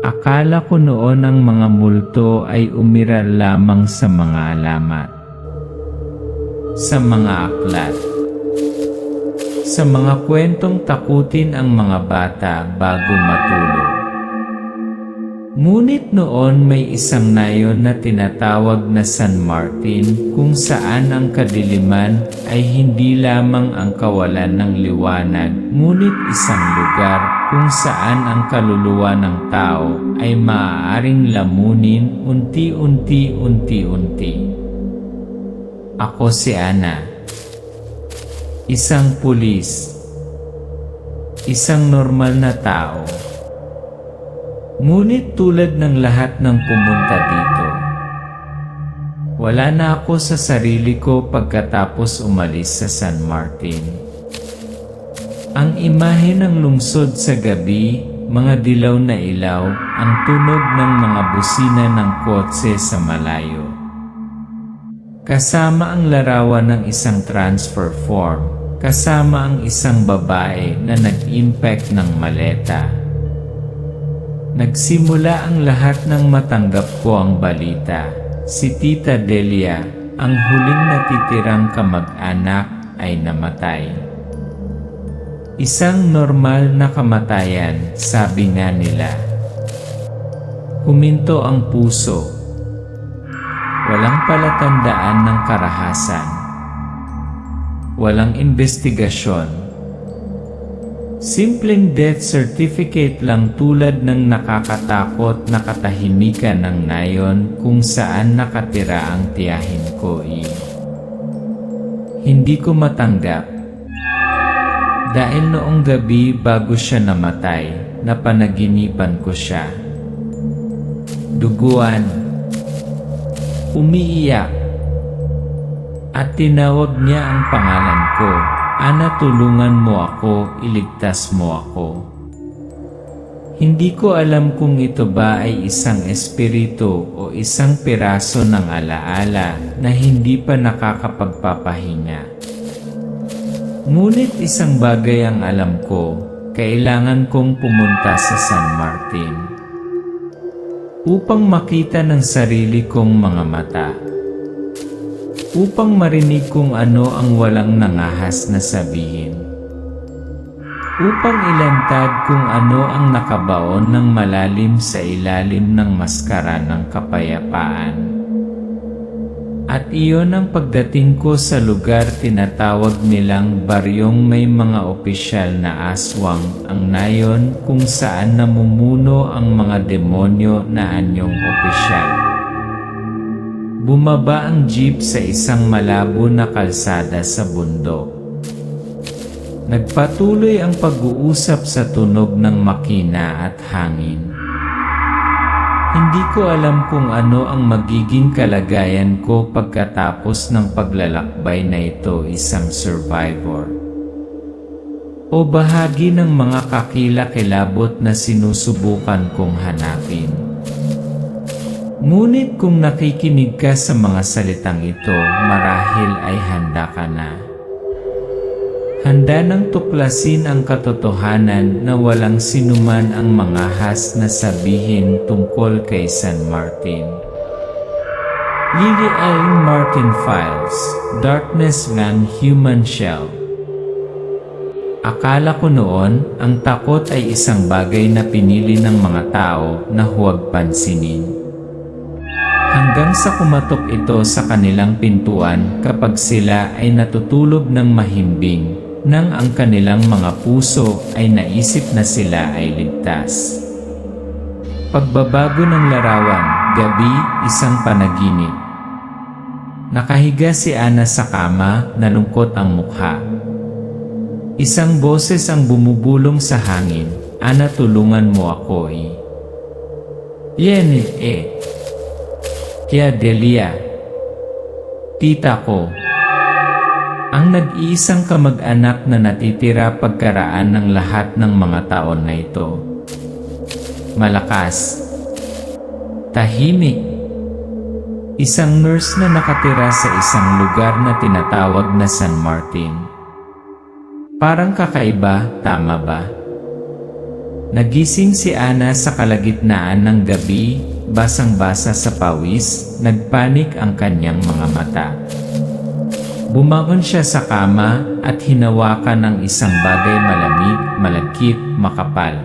Akala ko noon ang mga multo ay umiral lamang sa mga alamat, sa mga aklat, sa mga kwentong takutin ang mga bata bago matulog. Ngunit noon may isang nayon na tinatawag na San Martin kung saan ang kadiliman ay hindi lamang ang kawalan ng liwanag, ngunit isang lugar kung saan ang kaluluwa ng tao ay maaaring lamunin unti-unti. Ako si Ana, isang pulis, isang normal na tao. Ngunit tulad ng lahat ng pumunta dito, wala na ako sa sarili ko pagkatapos umalis sa San Martin. Ang imahe ng lungsod sa gabi, mga dilaw na ilaw, ang tunog ng mga busina ng kotse sa malayo. Kasama ang larawan ng isang transfer form, kasama ang isang babae na nag-impact ng maleta. Nagsimula ang lahat nang matanggap ko ang balita. Si Tita Delia, ang huling natitirang kamag-anak, ay namatay. Isang normal na kamatayan, sabi nga nila. Huminto ang puso. Walang palatandaan ng karahasan. Walang investigasyon. Simpleng death certificate lang tulad ng nakakatakot na katahimikan ng nayon kung saan nakatira ang tiyahin ko. Hindi ko matanggap. Dahil noong gabi bago siya namatay, napanaginipan ko siya. Duguan. Umiiyak. At tinawag niya ang pangalan ko. Ana, tulungan mo ako, iligtas mo ako. Hindi ko alam kung ito ba ay isang espiritu o isang piraso ng alaala na hindi pa nakakapagpapahinga. Ngunit isang bagay ang alam ko, kailangan kong pumunta sa San Martin upang makita ng sarili kong mga mata. Upang marinig kung ano ang walang nangahas na sabihin. Upang ilantad kung ano ang nakabaon ng malalim sa ilalim ng maskara ng kapayapaan. At iyon ang pagdating ko sa lugar tinatawag nilang baryong may mga opisyal na aswang, ang nayon kung saan namumuno ang mga demonyo na anyong opisyal. Bumaba ang jeep sa isang malabo na kalsada sa bundok. Nagpatuloy ang pag-uusap sa tunog ng makina at hangin. Hindi ko alam kung ano ang magiging kalagayan ko pagkatapos ng paglalakbay na ito, isang survivor o bahagi ng mga kakilakilabot na sinusubukan kong hanapin. Ngunit kung nakikinig ka sa mga salitang ito, marahil ay handa ka na. Handa nang tuklasin ang katotohanan na walang sinuman ang mangahas na sabihin tungkol kay San Martin. Lily Allen Martin Files, Darkness Van Human Shell. Akala ko noon, ang takot ay isang bagay na pinili ng mga tao na huwag pansinin. Hanggang sa kumatok ito sa kanilang pintuan kapag sila ay natutulog ng mahimbing, nang ang kanilang mga puso ay naisip na sila ay ligtas. Pagbabago ng larawan, gabi, isang panaginip. Nakahiga si Ana sa kama, nalungkot ang mukha. Isang boses ang bumubulong sa hangin, Ana, tulungan mo ako. Yan Tia Delia, tita ko, ang nag-iisang kamag-anak na natitira pagkaraan ng lahat ng mga taon na ito. Malakas, tahimik, isang nurse na nakatira sa isang lugar na tinatawag na San Martin. Parang kakaiba, tama ba? Nagising si Ana sa kalagitnaan ng gabi, basang-basa sa pawis, nagpanik ang kanyang mga mata. Bumangon siya sa kama at hinawakan ang isang bagay malamig, malagkit, makapal.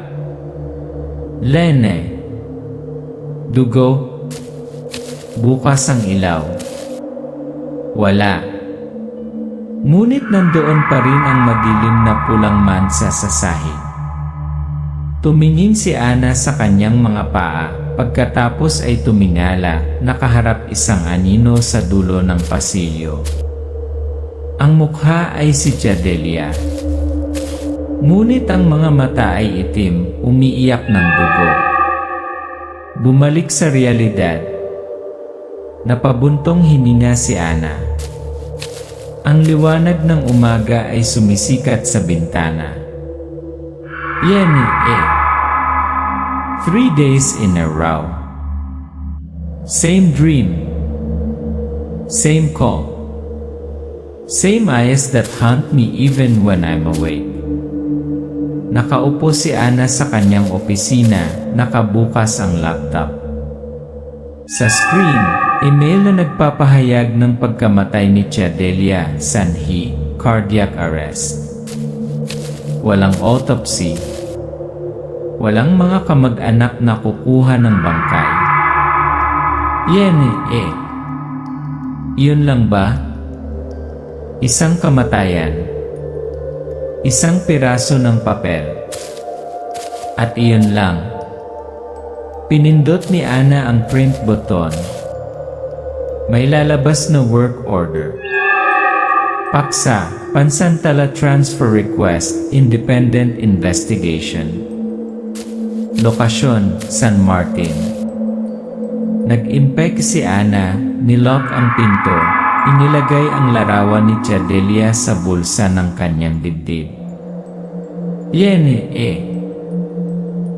Lene. Dugo. Bukas ang ilaw. Wala. Ngunit nandoon pa rin ang madilim na pulang mansa sa sahig. Tumingin si Ana sa kanyang mga paa, pagkatapos ay tumingala, nakaharap isang anino sa dulo ng pasilyo. Ang mukha ay si Jadelia. Ngunit ang mga mata ay itim, umiiyak ng dugo. Bumalik sa realidad. Napabuntong hininga si Ana. Ang liwanag ng umaga ay sumisikat sa bintana. Yeni 3 days in a row. Same dream. Same call. Same eyes that haunt me even when I'm awake. Nakaupo si Ana sa kanyang opisina, nakabukas ang laptop. Sa screen, email na nagpapahayag ng pagkamatay ni Jadelia Sanhi, cardiac arrest. Walang autopsy. Walang mga kamag-anak na kukuha ng bangkay. Yun lang ba? Isang kamatayan. Isang piraso ng papel. At iyon lang. Pinindot ni Ana ang print button. May lalabas na work order. Paksa, Pansantala Transfer Request, Independent Investigation. Lokasyon, San Martin. Nag-impek si Ana, nilock ang pinto, inilagay ang larawan ni Jadelia sa bulsa ng kanyang dibdib.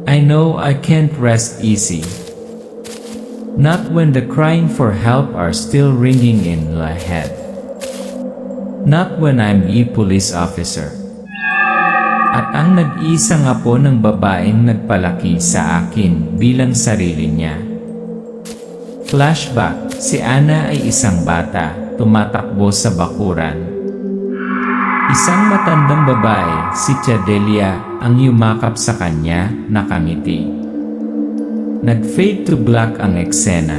I know I can't rest easy. Not when the crying for help are still ringing in my head. Not when I'm a police officer. At ang nag-iisang apo ng babaeng nagpalaki sa akin bilang sarili niya. Flashback, si Ana ay isang bata, tumatakbo sa bakuran. Isang matandang babae, si Jadelia, ang yumakap sa kanya, nakangiti. Nag-fade to black ang eksena.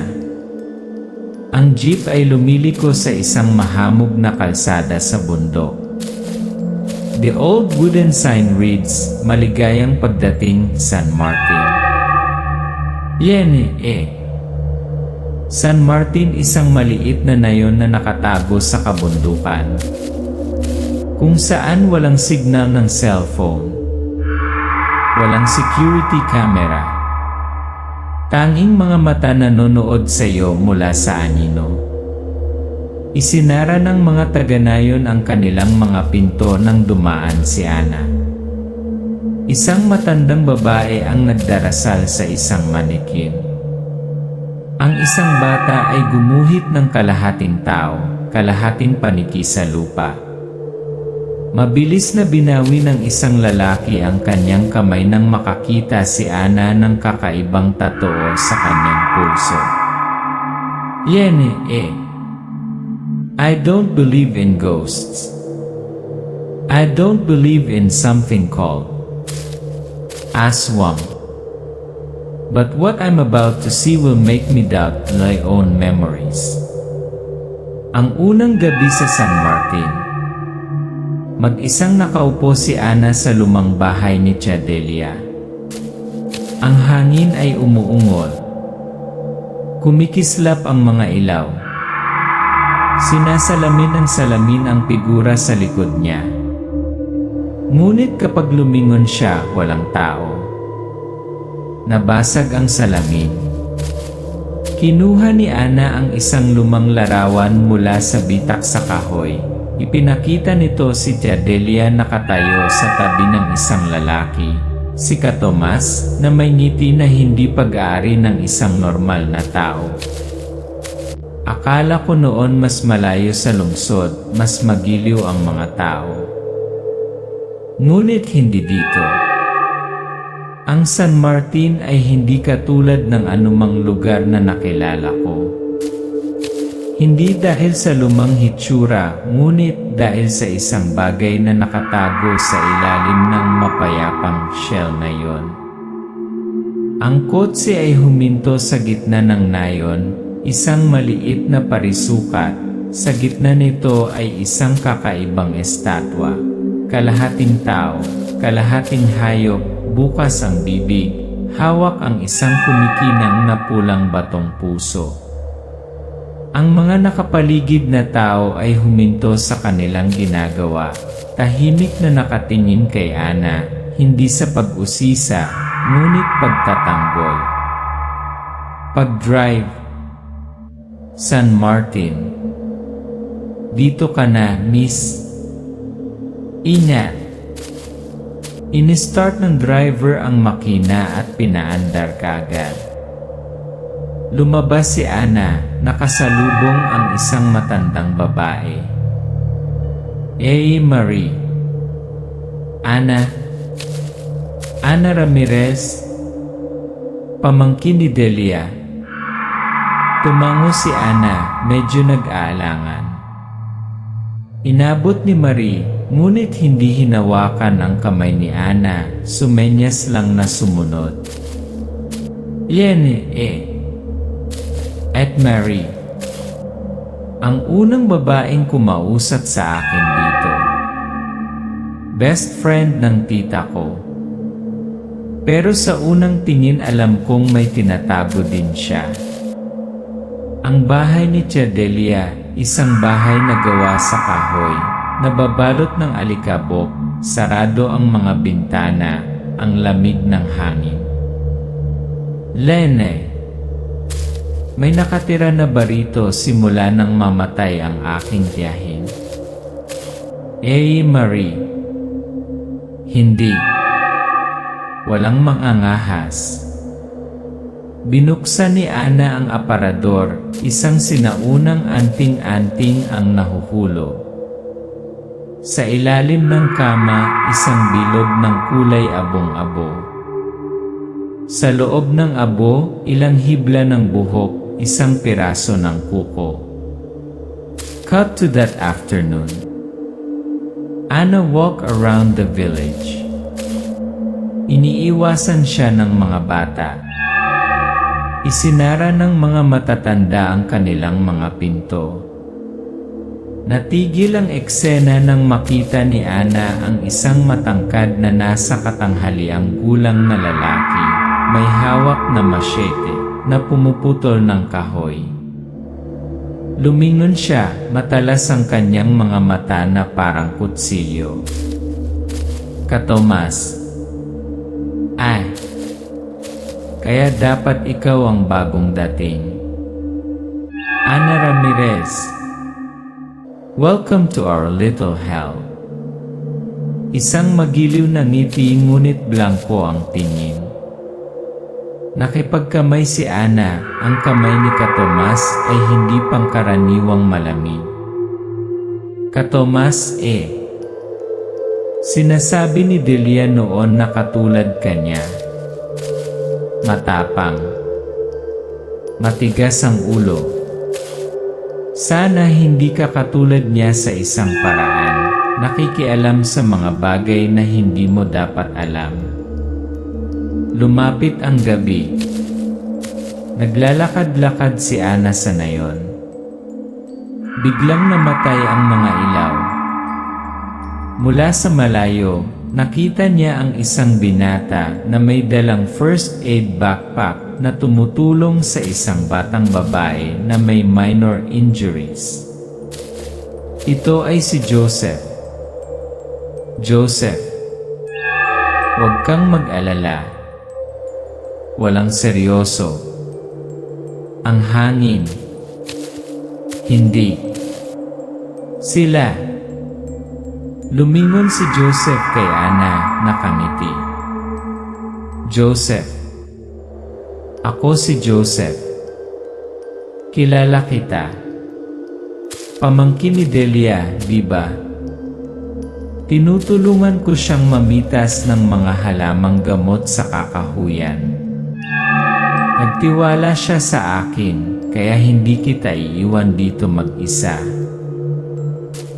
Ang jeep ay lumiliko sa isang mahamog na kalsada sa bundok. The old wooden sign reads, Maligayang pagdating, San Martin. San Martin, isang maliit na nayon na nakatago sa kabundukan. Kung saan walang signal ng cellphone. Walang security camera. Tanging mga mata nanonood sa iyo mula sa anino. Isinara ng mga taga-nayon ang kanilang mga pinto nang dumaan si Ana. Isang matandang babae ang nagdarasal sa isang manikin. Ang isang bata ay gumuhit ng kalahating tao, kalahating paniki sa lupa. Mabilis na binawi ng isang lalaki ang kanyang kamay nang makakita si Ana ng kakaibang tatoo sa kanyang pulso. I don't believe in ghosts. I don't believe in something called aswang. But what I'm about to see will make me doubt my own memories. Ang unang gabi sa San Martin. Mag-isang nakaupo si Ana sa lumang bahay ni Jadelia. Ang hangin ay umuungol. Kumikislap ang mga ilaw. Sinasalamin ng salamin ang figura sa likod niya. Ngunit kapag lumingon siya, walang tao. Nabasag ang salamin. Kinuha ni Ana ang isang lumang larawan mula sa bitak sa kahoy. Ipinakita nito si Jadelia nakatayo sa tabi ng isang lalaki, si Katomas, na may ngiti na hindi pag-aari ng isang normal na tao. Akala ko noon mas malayo sa lungsod, mas magiliw ang mga tao. Ngunit hindi dito. Ang San Martin ay hindi katulad ng anumang lugar na nakilala ko. Hindi dahil sa lumang hitsura, ngunit dahil sa isang bagay na nakatago sa ilalim ng mapayapang shell na yon. Ang kotse ay huminto sa gitna ng nayon, isang maliit na parisukat. Sa gitna nito ay isang kakaibang estatwa. Kalahating tao, kalahating hayop, bukas ang bibig, hawak ang isang kumikinang na pulang batong puso. Ang mga nakapaligid na tao ay huminto sa kanilang ginagawa, tahimik na nakatingin kay Ana, hindi sa pag-usisa, ngunit pagtatanggol. Pag-drive. San Martin. Dito ka na, Miss. Ina. Ini-start ng driver ang makina at pinaandar kaagad. Lumabas si Ana, nakasalubong ang isang matandang babae. Marie. Ana Ramirez, pamangkin ni Delia. Tumango si Ana, medyo nag-aalangan. Inabot ni Marie, ngunit hindi hinawakan ang kamay ni Ana, sumenyas lang na sumunod. At Marie, ang unang babaeng kumausap sa akin dito. Best friend ng tita ko. Pero sa unang tingin alam kong may tinatago din siya. Ang bahay ni Tia Delia, isang bahay na gawa sa kahoy, nababalot ng alikabok, sarado ang mga bintana, ang lamig ng hangin. Lene, may nakatira na ba rito simula nang mamatay ang aking tiyahin? Marie, hindi. Walang mangangahas. Binuksan ni Ana ang aparador, isang sinaunang anting-anting ang nahuhulog. Sa ilalim ng kama, isang bilog ng kulay abong-abo. Sa loob ng abo, ilang hibla ng buhok, isang piraso ng kuko. Cut to that afternoon. Ana walked around the village. Iniiwasan siya ng mga bata. Isinara ng mga matatanda ang kanilang mga pinto. Natigil ang eksena nang makita ni Ana ang isang matangkad na nasa katanghaliang gulang na lalaki, may hawak na masyete, na pumuputol ng kahoy. Lumingon siya, matalas ang kanyang mga mata na parang kutsilyo. Katomas. Kaya dapat ikaw ang bagong dating. Ana Ramirez, welcome to our little hell. Isang magiliw na ngiti ngunit blanko ang tingin. Nakipagkamay si Ana, ang kamay ni Katomas ay hindi pangkaraniwang malamig. Katomas sinasabi ni Delia noon na katulad kanya. Matapang. Matigas ang ulo. Sana hindi ka katulad niya sa isang paraan, nakikialam sa mga bagay na hindi mo dapat alam. Lumapit ang gabi. Naglalakad-lakad si Ana sa nayon. Biglang namatay ang mga ilaw. Mula sa malayo, nakita niya ang isang binata na may dalang first aid backpack na tumutulong sa isang batang babae na may minor injuries. Ito ay si Joseph. Joseph, huwag kang mag-alala. Walang seryoso. Ang hangin. Hindi. Sila. Lumingon si Joseph kay Ana, nakangiti. Joseph. Ako si Joseph. Kilala kita. Pamangkin ni Delia, di ba? Tinutulungan ko siyang mamitas ng mga halamang gamot sa kakahuyan. Nagtiwala siya sa akin, kaya hindi kita iiwan dito mag-isa.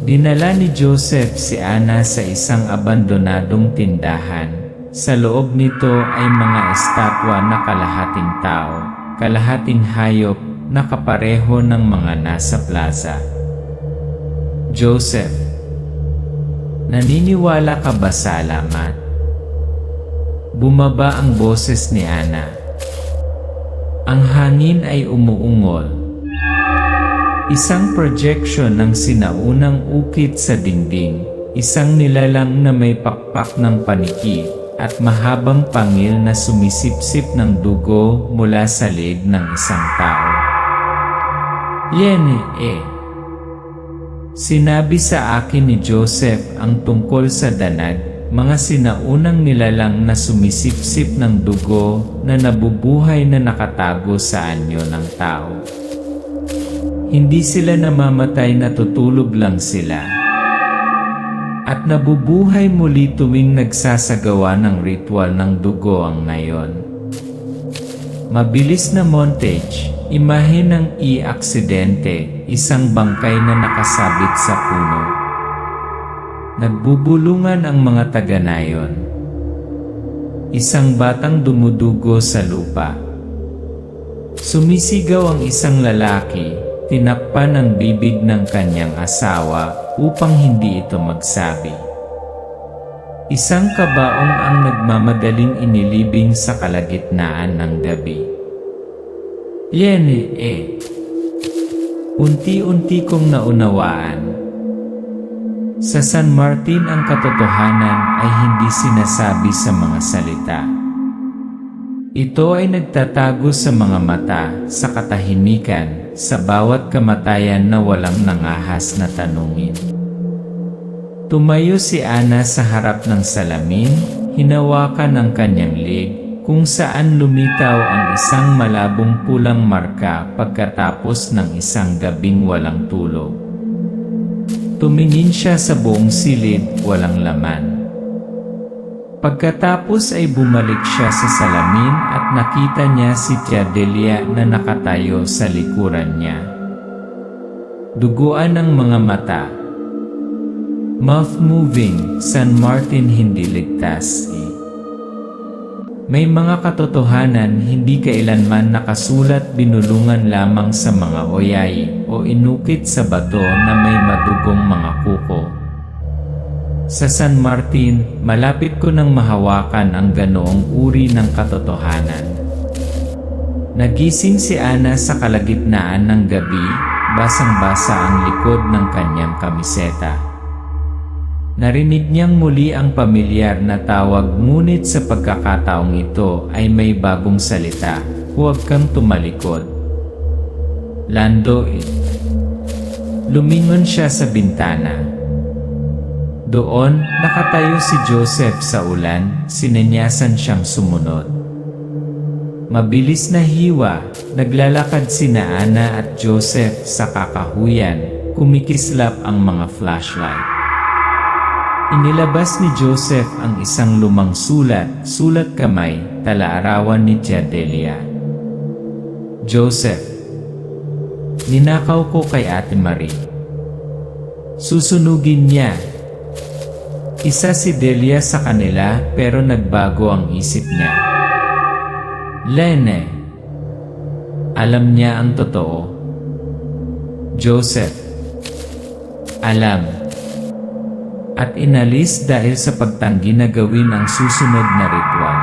Dinala ni Joseph si Ana sa isang abandonadong tindahan. Sa loob nito ay mga estatwa na kalahating tao, kalahating hayop na kapareho ng mga nasa plaza. Joseph, naniniwala ka ba sa alamat? Bumaba ang boses ni Ana. Ang hangin ay umuungol. Isang projection ng sinaunang ukit sa dingding, isang nilalang na may pakpak ng paniki, at mahabang pangil na sumisipsip ng dugo mula sa leeg ng isang tao. Yene Sinabi sa akin ni Joseph ang tungkol sa danag, mga sinaunang nilalang na sumisipsip ng dugo na nabubuhay na nakatago sa anyo ng tao. Hindi sila namamatay, natutulog lang sila. At nabubuhay muli tuwing nagsasagawa ng ritual ng dugo ang nayon. Mabilis na montage, imahe ng aksidente, isang bangkay na nakasabit sa puno. Nagbubulungan ang mga taga-nayon. Isang batang dumudugo sa lupa. Sumisigaw ang isang lalaki, tinakpan ang bibig ng kanyang asawa upang hindi ito magsabi. Isang kabaong ang nagmamadaling inilibing sa kalagitnaan ng gabi. Yene Unti-unti kong naunawaan. Sa San Martin ang katotohanan ay hindi sinasabi sa mga salita. Ito ay nagtatago sa mga mata, sa katahimikan, sa bawat kamatayan na walang nangahas na tanungin. Tumayo si Ana sa harap ng salamin, hinawakan ang kanyang leeg, kung saan lumitaw ang isang malabong pulang marka pagkatapos ng isang gabing walang tulog. Tumingin siya sa buong silid, walang laman. Pagkatapos ay bumalik siya sa salamin at nakita niya si Tia Delia na nakatayo sa likuran niya. Duguan ang mga mata. Mouth moving, San Martin hindi ligtas. May mga katotohanan hindi kailanman nakasulat, binulungan lamang sa mga oyayi o inukit sa bato na may madugong mga kuko. Sa San Martin, malapit ko nang mahawakan ang ganoong uri ng katotohanan. Nagising si Ana sa kalagitnaan ng gabi, basang-basa ang likod ng kanyang kamiseta. Narinig niyang muli ang pamilyar na tawag, ngunit sa pagkakataong ito ay may bagong salita, huwag kang tumalikod. Lando. Lumingon siya sa bintana. Doon, nakatayo si Joseph sa ulan, sinanyasan siyang sumunod. Mabilis na hiwa, naglalakad sina Ana at Joseph sa kakahuyan, kumikislap ang mga flashlight. Inilabas ni Joseph ang isang lumang sulat kamay, talaarawan ni Tia Delia. Joseph, ninakaw ko kay Ate Marie. Susunugin niya. Isa si Delia sa kanila pero nagbago ang isip niya. Lene. Alam niya ang totoo. Joseph. Alam. At inalis dahil sa pagtanggi na gawin ang susunod na ritual.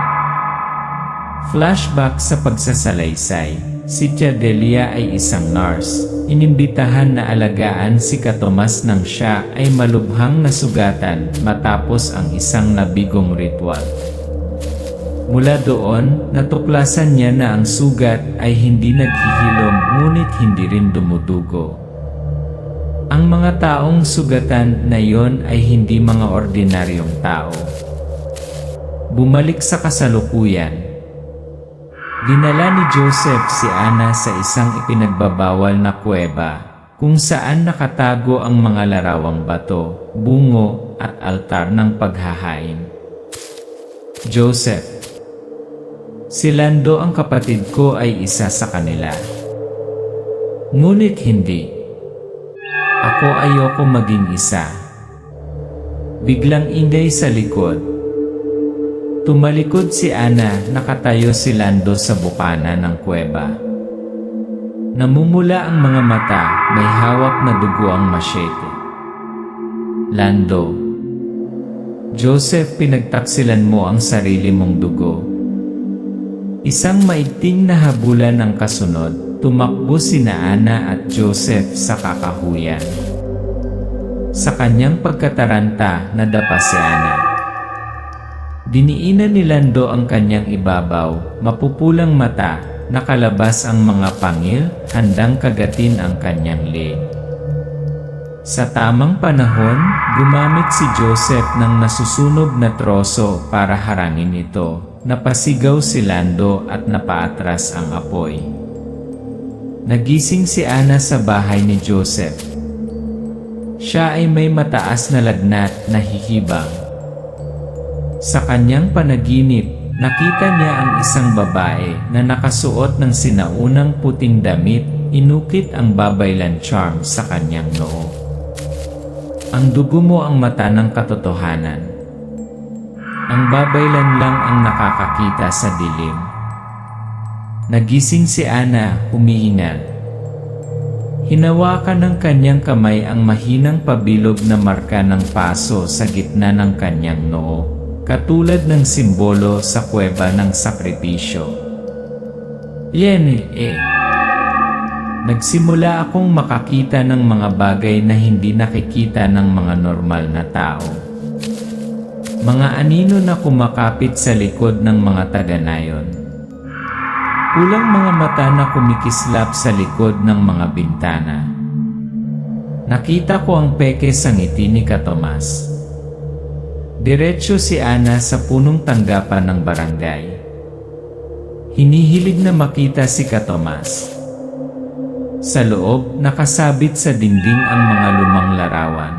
Flashback sa pagsasalaysay. Si Tia Delia ay isang nurse. Inimbitahan na alagaan si Katomas nang siya ay malubhang nasugatan matapos ang isang nabigong ritual. Mula doon, natuklasan niya na ang sugat ay hindi naghihilom ngunit hindi rin dumudugo. Ang mga taong sugatan na yon ay hindi mga ordinaryong tao. Bumalik sa kasalukuyan. Dinala ni Joseph si Ana sa isang ipinagbabawal na kuweba, kung saan nakatago ang mga larawang bato, bungo, at altar ng paghahain. Joseph. Si Lando ang kapatid ko ay isa sa kanila. Ngunit hindi. Ako ayoko maging isa. Biglang ingay sa likod. Tumalikod si Ana, nakatayo si Lando sa bukana ng kuweba. Namumula ang mga mata, may hawak na dugo ang masyete. Lando. Joseph, pinagtaksilan mo ang sarili mong dugo. Isang maigting na habulan ang kasunod, tumakbo sina Ana at Joseph sa kakahuyan. Sa kanyang pagkataranta, nadapa si Ana. Diniinan ni Lando ang kanyang ibabaw, mapupulang mata, nakalabas ang mga pangil, handang kagatin ang kanyang leeg. Sa tamang panahon, gumamit si Joseph ng nasusunog na troso para harangin ito. Napasigaw si Lando at napaatras ang apoy. Nagising si Ana sa bahay ni Joseph. Siya ay may mataas na lagnat na hihibang. Sa kanyang panaginip, nakita niya ang isang babae na nakasuot ng sinaunang puting damit, inukit ang babaylan charm sa kanyang noo. Ang dugo mo ang mata ng katotohanan. Ang babaylan lang ang nakakakita sa dilim. Nagising si Ana, humihingal. Hinawakan ng kanyang kamay ang mahinang pabilog na marka ng paso sa gitna ng kanyang noo, katulad ng simbolo sa kuweba ng sakripisyo. Nagsimula akong makakita ng mga bagay na hindi nakikita ng mga normal na tao. Mga anino na kumakapit sa likod ng mga taga-nayon. Pulang mga mata na kumikislap sa likod ng mga bintana. Nakita ko ang peke sa ngiti ni Katomas. Diretso si Ana sa punong tanggapan ng barangay. Hinihilig na makita si Katomas. Sa loob, nakasabit sa dingding ang mga lumang larawan.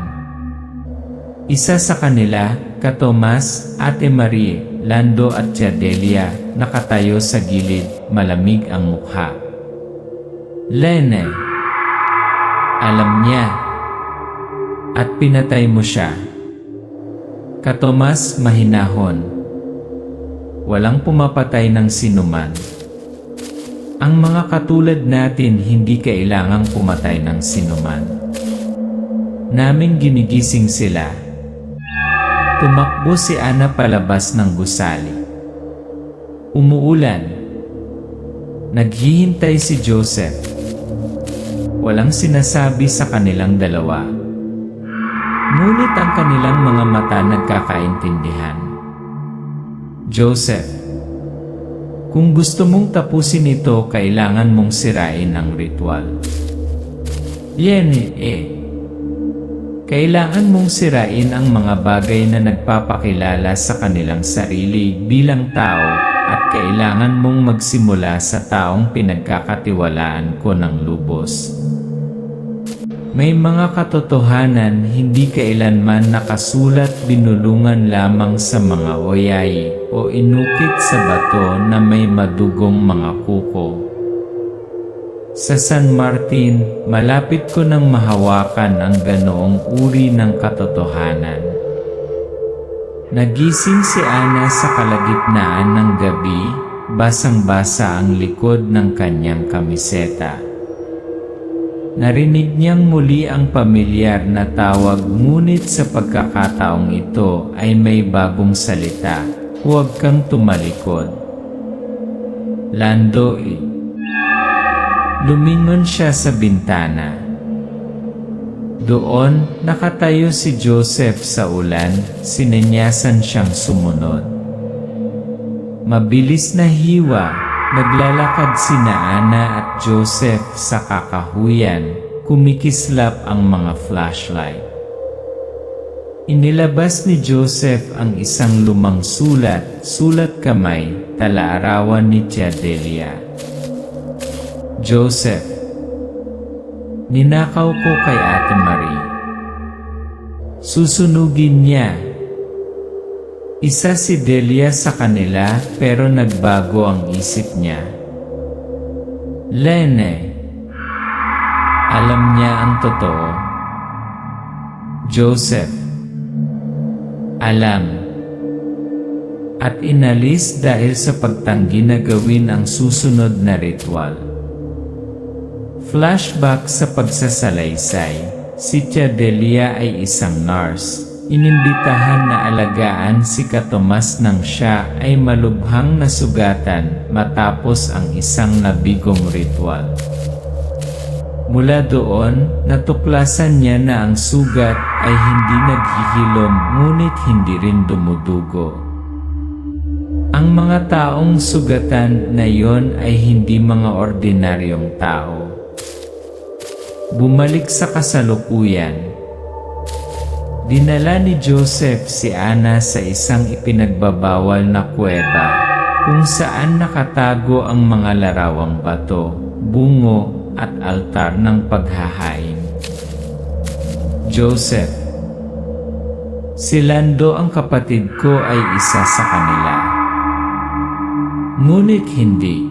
Isa sa kanila, Katomas, Ate Marie, Lando at Tia Delia, nakatayo sa gilid, malamig ang mukha. Lene. Alam niya. At pinatay mo siya. Katomas, mahinahon. Walang pumapatay ng sinuman. Ang mga katulad natin hindi kailangang pumatay ng sinuman. Naming ginigising sila. Tumakbo si Ana palabas ng gusali. Umuulan. Naghihintay si Joseph. Walang sinasabi sa kanilang dalawa. Ngunit ang kanilang mga mata nagkakaintindihan. Joseph. Kung gusto mong tapusin ito, kailangan mong sirain ang ritual. Kailangan mong sirain ang mga bagay na nagpapakilala sa kanilang sarili bilang tao at kailangan mong magsimula sa taong pinagkakatiwalaan ko ng lubos. May mga katotohanan hindi kailanman nakasulat, binulungan lamang sa mga oyayi o inukit sa bato na may madugong mga kuko. Sa San Martin, malapit ko nang mahawakan ang ganoong uri ng katotohanan. Nagising si Ana sa kalagitnaan ng gabi, basang-basa ang likod ng kanyang kamiseta. Narinig niyang muli ang pamilyar na tawag, ngunit sa pagkakataong ito ay may bagong salita, huwag kang tumalikod. Lando. Lumingon siya sa bintana. Doon, nakatayo si Joseph sa ulan, sinenyasan siyang sumunod. Mabilis na hiwa. Naglalakad sina Ana at Joseph sa kakahuyan, kumikislap ang mga flashlight. Inilabas ni Joseph ang isang lumang sulat kamay, tala-arawan ni Tia Delia. Joseph. Ninakaw ko kay Ate Marie. Susunugin niya. Isa si Delia sa kanila pero nagbago ang isip niya. Lene. Alam niya ang totoo. Joseph. Alam. At inalis dahil sa pagtanggi na gawin ang susunod na ritual. Flashback sa pagsasalaysay. Si Tia Delia ay isang nurse. Inimbitahan na alagaan si Katomas nang siya ay malubhang nasugatan matapos ang isang nabigong ritual. Mula doon, natuklasan niya na ang sugat ay hindi naghihilom ngunit hindi rin dumudugo. Ang mga taong sugatan na yon ay hindi mga ordinaryong tao. Bumalik sa kasalukuyan. Dinala ni Joseph si Ana sa isang ipinagbabawal na kuweba, kung saan nakatago ang mga larawang bato, bungo, at altar ng paghahain. Joseph. Si Lando ang kapatid ko ay isa sa kanila. Ngunit hindi.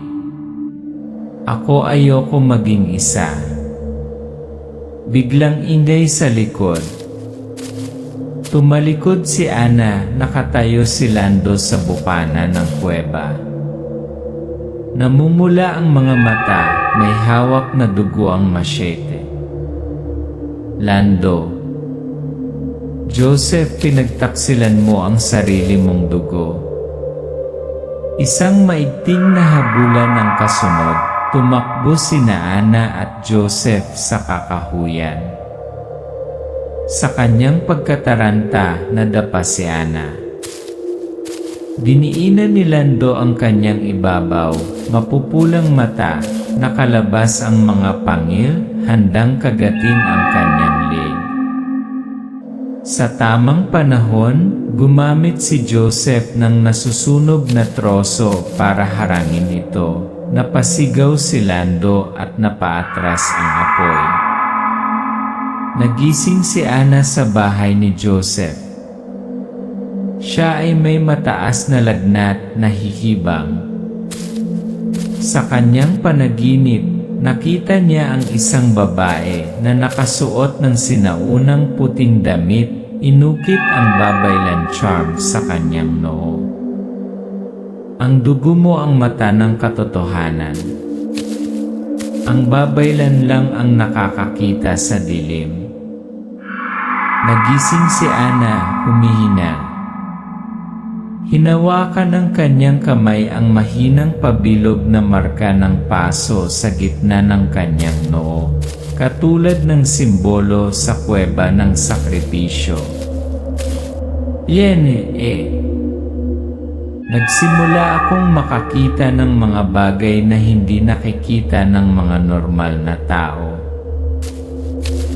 Ako ayoko maging isa. Biglang ingay sa likod. Tumalikod si Ana, nakatayo si Lando sa bukana ng kuweba. Namumula ang mga mata, may hawak na dugo ang masyete. Lando. Joseph, pinagtaksilan mo ang sarili mong dugo. Isang maigting na habulan ng kasunod, tumakbo sina Ana at Joseph sa kakahuyan. Sa kanyang pagkataranta, nadapa si Ana. Diniinan ni Lando ang kanyang ibabaw, mapupulang mata, nakalabas ang mga pangil, handang kagatin ang kanyang leg. Sa tamang panahon, gumamit si Joseph ng nasusunog na troso para harangin ito. Napasigaw si Lando at napaatras ang apoy. Nagising si Ana sa bahay ni Joseph. Siya ay may mataas na lagnat na hihibang. Sa kanyang panaginip, nakita niya ang isang babae na nakasuot ng sinaunang puting damit, inukit ang babaylan charm sa kanyang noo. Ang dugo mo ang mata ng katotohanan. Ang babaylan lang ang nakakakita sa dilim. Nagising si Ana, humihinga. Hinawakan ng kanyang kamay ang mahinang pabilog na marka ng paso sa gitna ng kanyang noo, katulad ng simbolo sa kuweba ng sakripisyo. Nagsimula akong makakita ng mga bagay na hindi nakikita ng mga normal na tao.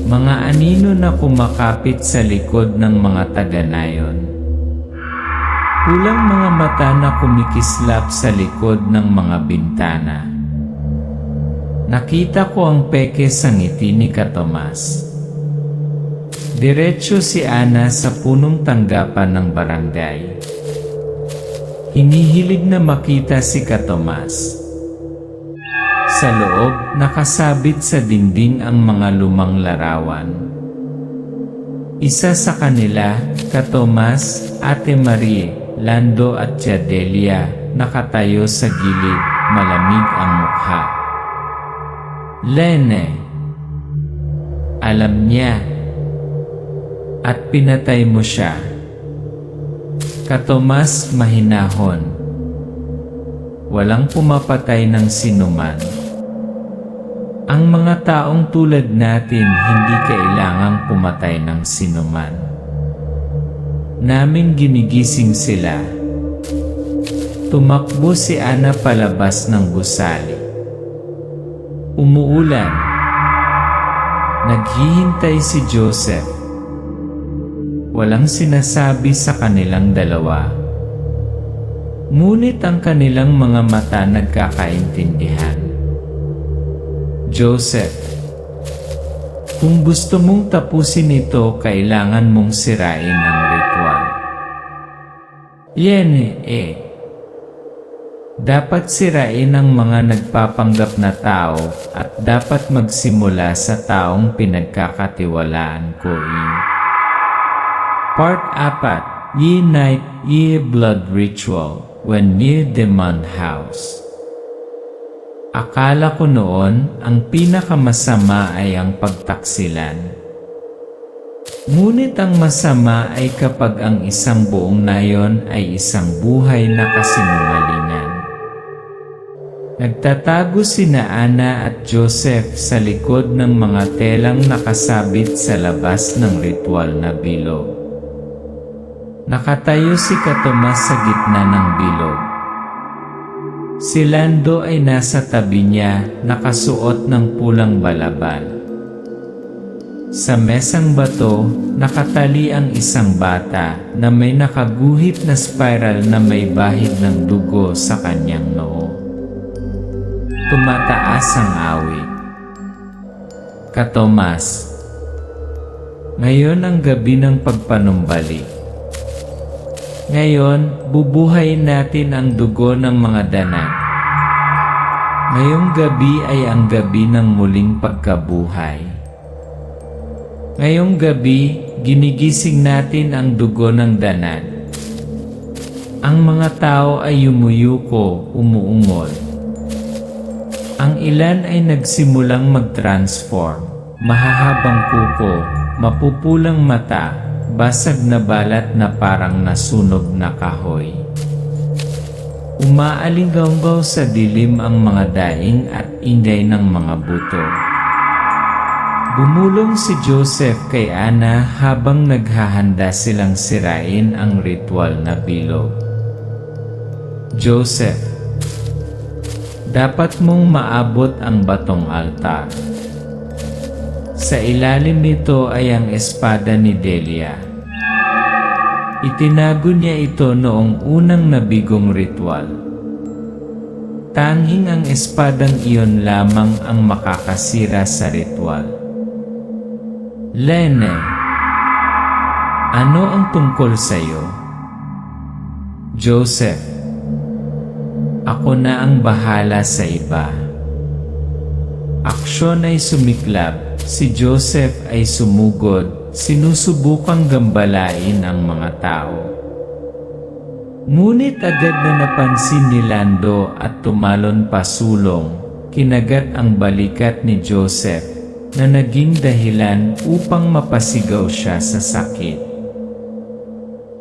Mga anino na kumakapit sa likod ng mga taga-nayon. Pulang mga mata na kumikislap sa likod ng mga bintana. Nakita ko ang peke sa ngiti ni Katomas. Diretso si Ana sa punong tanggapan ng barangay. Hinihilig na makita si Katomas. Sa loob, nakasabit sa dingding ang mga lumang larawan. Isa sa kanila, Katomas, Ate Marie, Lando at Tia Delia, nakatayo sa gilid, malamig ang mukha. Lene. Alam niya. At pinatay mo siya. Katomas, mahinahon. Walang pumapatay ng sinuman. Ang mga taong tulad natin hindi kailangang pumatay ng sinuman. Naming ginigising sila. Tumakbo si Ana palabas ng gusali. Umuulan. Naghihintay si Joseph. Walang sinasabi sa kanilang dalawa. Ngunit ang kanilang mga mata nagkakaintindihan. Joseph. Kung gusto mong tapusin ito, kailangan mong sirain ang ritual. Yan dapat sirain ang mga nagpapanggap na tao at dapat magsimula sa taong pinagkakatiwalaan ko. Part 4. Ye Night, Ye Blood Ritual, When Ye Demand House. Akala ko noon, ang pinakamasama ay ang pagtaksilan. Ngunit ang masama ay kapag ang isang buong nayon ay isang buhay na kasinungalingan. Nagtatago sina Ana at Joseph sa likod ng mga telang nakasabit sa labas ng ritual na bilog. Nakatayo si Katomas sa gitna ng bilog. Si Lando ay nasa tabi niya, nakasuot ng pulang balabal. Sa mesang bato, nakatali ang isang bata na may nakaguhit na spiral na may bahid ng dugo sa kanyang noo. Tumataas ang awit. Katomas. Ngayon ang gabi ng pagpanumbalik. Ngayon, bubuhayin natin ang dugo ng mga danag. Ngayong gabi ay ang gabi ng muling pagkabuhay. Ngayong gabi, ginigising natin ang dugo ng danag. Ang mga tao ay yumuyuko, umuungol. Ang ilan ay nagsimulang mag-transform, mahahabang kuko, mapupulang mata, basag na balat na parang nasunog na kahoy. Umaalinggaw sa dilim ang mga daing at ingay ng mga buto. Bumulong si Joseph kay Ana habang naghahanda silang sirain ang ritual na bilog. Joseph, dapat mong maabot ang batong altar. Sa ilalim nito ay ang espada ni Delia. Itinago niya ito noong unang nabigong ritual. Tanging ang espadang iyon lamang ang makakasira sa ritual. Lene, ano ang tungkol sa iyo? Joseph, ako na ang bahala sa iba. Aksyon ay sumiklab, si Joseph ay sumugod, sinusubukang gambalain ang mga tao. Ngunit agad na napansin ni Lando at tumalon pasulong, kinagat ang balikat ni Joseph na naging dahilan upang mapasigaw siya sa sakit.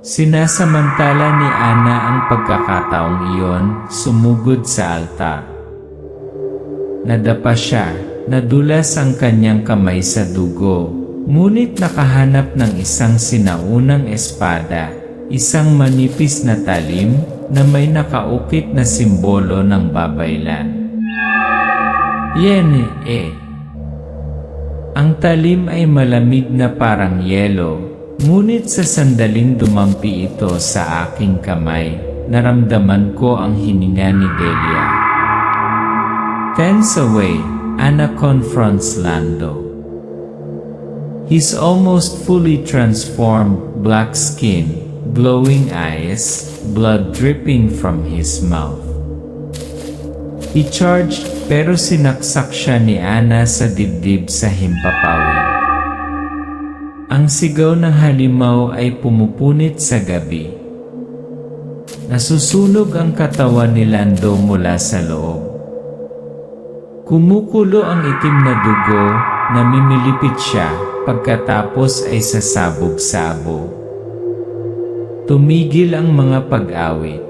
Sinasamantala ni Ana ang pagkakataong iyon, sumugod sa altar. Nadapa siya, nadulas ang kanyang kamay sa dugo, ngunit nakahanap ng isang sinaunang espada, isang manipis na talim na may nakaukit na simbolo ng babaylan. Yene. Ang talim ay malamig na parang yelo, ngunit sa sandaling dumampi ito sa aking kamay, naramdaman ko ang hininga ni Delia. Tense away, Ana confronts Lando. He's almost fully transformed, black skin, glowing eyes, blood dripping from his mouth. He charged pero sinaksak siya ni Ana sa dibdib sa himpapawid. Ang sigaw ng halimaw ay pumupunit sa gabi. Nasusunog ang katawan ni Lando mula sa loob. Kumukulo ang itim na dugo, namimilipit siya, pagkatapos ay sasabog-sabog. Tumigil ang mga pag-awit.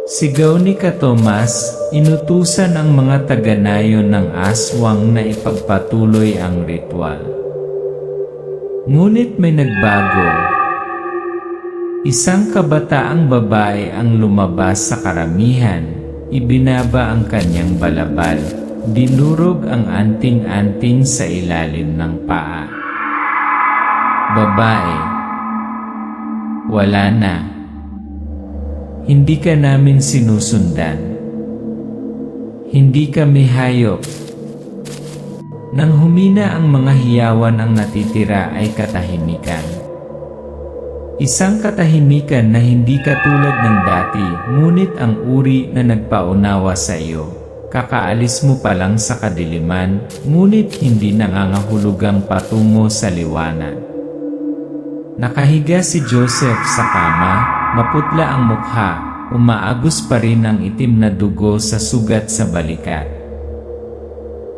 Sigaw ni Katomas, inutusan ang mga taga-nayon ng aswang na ipagpatuloy ang ritual. Ngunit may nagbago. Isang kabataang babae ang lumabas sa karamihan, ibinaba ang kanyang balabal, dinurog ang anting-anting sa ilalim ng paa. Babae, wala na. Hindi ka namin sinusundan. Hindi kami hayop. Nang humina ang mga hiyawan, ang natitira ay katahimikan. Isang katahimikan na hindi katulad ng dati, ngunit ang uri na nagpaunawa sa iyo. Kakaalis mo pa lang sa kadiliman, ngunit hindi nangangahulugang patungo sa liwanag. Nakahiga si Joseph sa kama, maputla ang mukha, umaagos pa rin ang itim na dugo sa sugat sa balikat.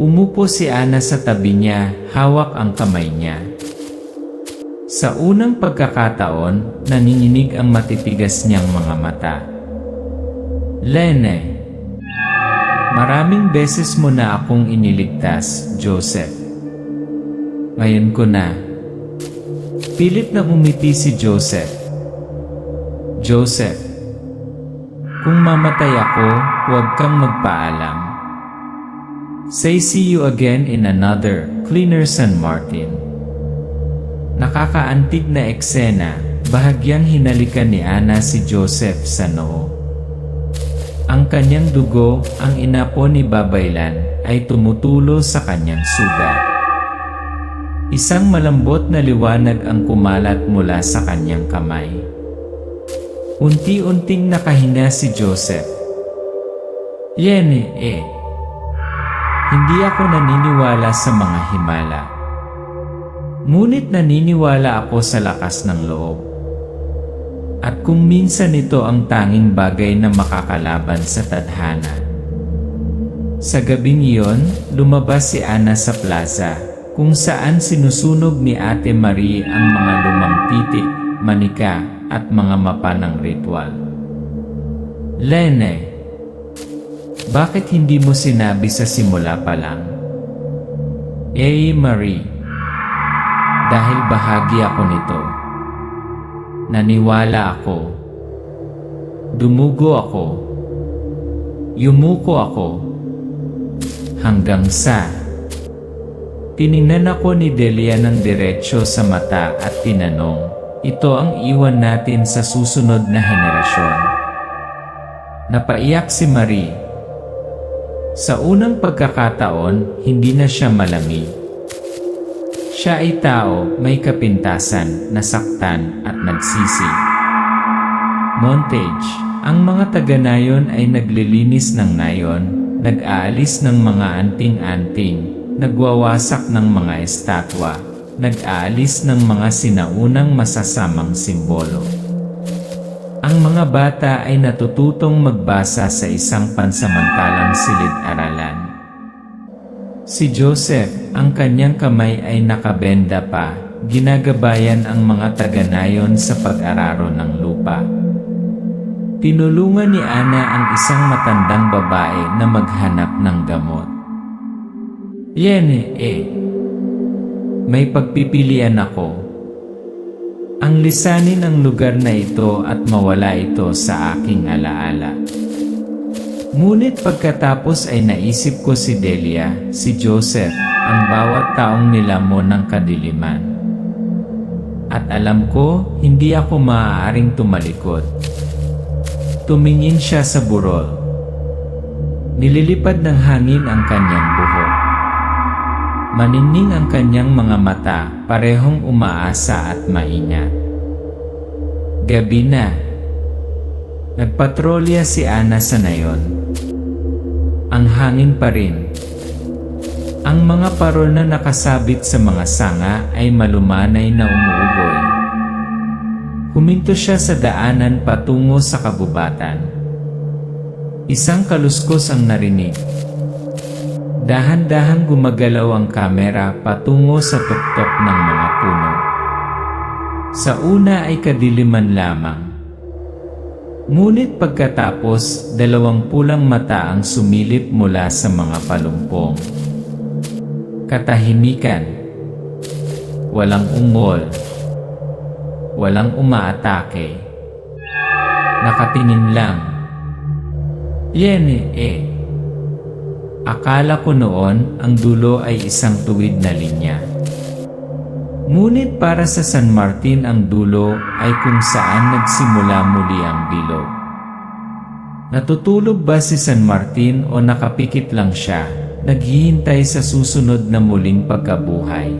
Umupo si Ana sa tabi niya, hawak ang kamay niya. Sa unang pagkakataon, nanginginig ang matitigas niyang mga mata. Lene, maraming beses mo na akong iniligtas, Joseph. Ngayon ko na. Pilit na umiti si Joseph. Joseph, kung mamatay ako, huwag kang magpaalam. Say see you again in another, cleaner San Martin. Nakakaantig na eksena, bahagyang hinalikan ni Ana si Joseph sa noo. Ang kanyang dugo, ang inapo ni Babaylan, ay tumutulo sa kanyang sugat. Isang malambot na liwanag ang kumalat mula sa kanyang kamay. Unti-unting nakahinga si Joseph. Yene, hindi ako naniniwala sa mga himala. Ngunit naniniwala ako sa lakas ng loob. At kung minsan ito ang tanging bagay na makakalaban sa tadhana. Sa gabing iyon, lumabas si Ana sa plaza, kung saan sinusunog ni Ate Marie ang mga lumang titik, manika, at mga mapa ng ritual. Lene, bakit hindi mo sinabi sa simula pa lang? Marie, dahil bahagi ako nito. Naniwala ako. Dumugo ako. Yumuko ako. Hanggang sa tiningnan ako ni Delia ng diretsyo sa mata at tinanong, ito ang iwan natin sa susunod na henerasyon. Napaiyak si Marie. Sa unang pagkakataon, hindi na siya malamig. Siya ay tao, may kapintasan, nasaktan at nagsisi. Montage. Ang mga taga-nayon ay naglilinis ng nayon, nag-aalis ng mga anting-anting, nagwawasak ng mga estatwa, nag-aalis ng mga sinaunang masasamang simbolo. Ang mga bata ay natututong magbasa sa isang pansamantalang silid-aralan. Si Joseph, ang kanyang kamay ay nakabenda pa, ginagabayan ang mga taga-nayon sa pag-araro ng lupa. Tinulungan ni Ana ang isang matandang babae na maghanap ng gamot. Yene, may pagpipilian ako. Ang lisanin ang lugar na ito at mawala ito sa aking alaala. Ngunit pagkatapos ay naisip ko si Delia, si Joseph, ang bawat taong nilamon ng kadiliman. At alam ko, hindi ako maaaring tumalikod. Tumingin siya sa burol. Nililipad ng hangin ang kanyang buhok. Maningning ang kanyang mga mata, parehong umaasa at maingat. Gabi na. Nagpatrolya si Ana sa nayon. Ang hangin pa rin. Ang mga parol na nakasabit sa mga sanga ay malumanay na umuugoy. Huminto siya sa daanan patungo sa kabubatan. Isang kaluskos ang narinig. Dahan-dahang gumagalaw ang kamera patungo sa tuktok ng mga puno. Sa una ay kadiliman lamang. Ngunit pagkatapos, dalawang pulang mata ang sumilip mula sa mga palumpong. Katahimikan. Walang ungol. Walang umaatake. Nakatingin lang. Yene, Akala ko noon ang dulo ay isang tuwid na linya. Ngunit para sa San Martin ang dulo ay kung saan nagsimula muli ang bilog. Natutulog ba si San Martin o nakapikit lang siya? naghihintay sa susunod na muling pagkabuhay.